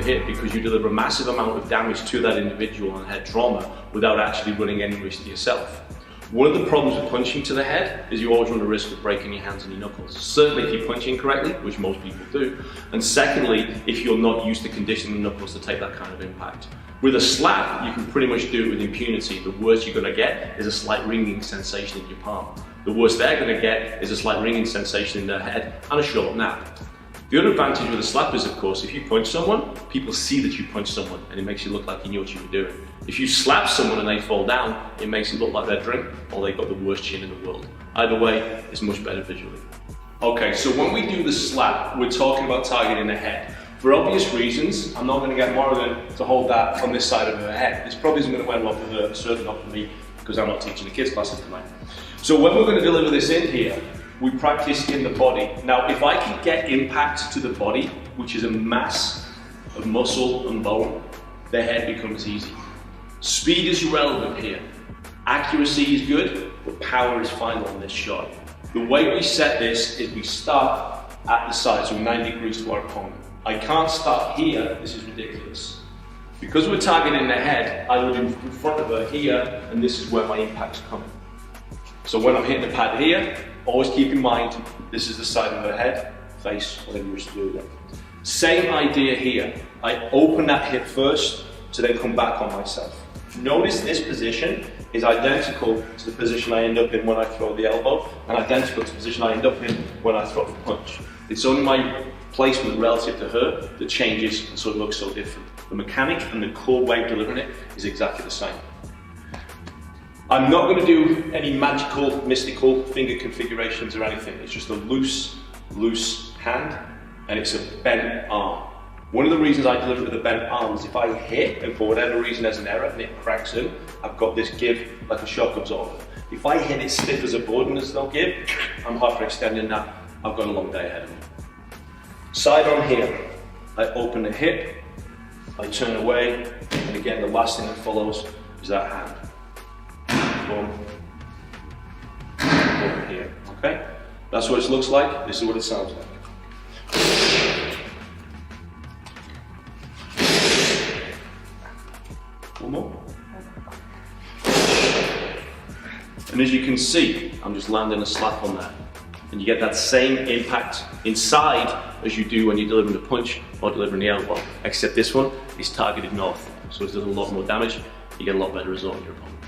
the hip because you deliver a massive amount of damage to that individual and head trauma without actually running any risk to yourself. One of the problems with punching to the head is you always run the risk of breaking your hands and your knuckles. Certainly if you're punching correctly, which most people do, and secondly, if you're not used to conditioning the knuckles to take that kind of impact. With a slap, you can pretty much do it with impunity. The worst you're going to get is a slight ringing sensation in your palm. The worst they're going to get is a slight ringing sensation in their head and a short nap. The other advantage with a slap is, of course, if you punch someone, people see that you punched someone and it makes you look like you knew what you were doing. If you slap someone and they fall down, it makes it look like they're drunk or they've got the worst chin in the world. Either way, it's much better visually. Okay, so when we do the slap, we're talking about targeting the head. For obvious reasons, I'm not going to get Morrigan to hold that on this side of her head. This probably isn't going to wend well for her, certainly not for me, because I'm not teaching the kids classes tonight. So when we're going to deliver this in here, we practice in the body. Now, if I can get impact to the body, which is a mass of muscle and bone, the head becomes easy. Speed is irrelevant here. Accuracy is good, but power is final in this shot. The way we set this is we start at the side, so 90 degrees to our opponent. I can't start here, this is ridiculous. Because we're targeting the head, I would in front of her here, and this is where my impact's coming. So when I'm hitting the pad here, always keep in mind, this is the side of her head, face, whatever you wish to do with it. Same idea here. I open that hip first to then come back on myself. Notice this position is identical to the position I end up in when I throw the elbow, and identical to the position I end up in when I throw the punch. It's only my placement relative to her that changes, and so it looks so different. The mechanic and the core way of delivering it is exactly the same. I'm not going to do any magical, mystical finger configurations or anything. It's just a loose hand, and it's a bent arm. One of the reasons I deliver with a bent arm is if I hit, and for whatever reason there's an error and it cracks in, I've got this give like a shock absorber. If I hit it stiff as a board and there's no give, I'm hyperextending that. I've got a long day ahead of me. Side on here, I open the hip, I turn away, and again the last thing that follows is that hand. Boom, boom here, okay? That's what it looks like, this is what it sounds like. One more. And as you can see, I'm just landing a slap on there. And you get that same impact inside as you do when you're delivering the punch or delivering the elbow, except this one is targeted north, so it does a lot more damage, you get a lot better result on your opponent.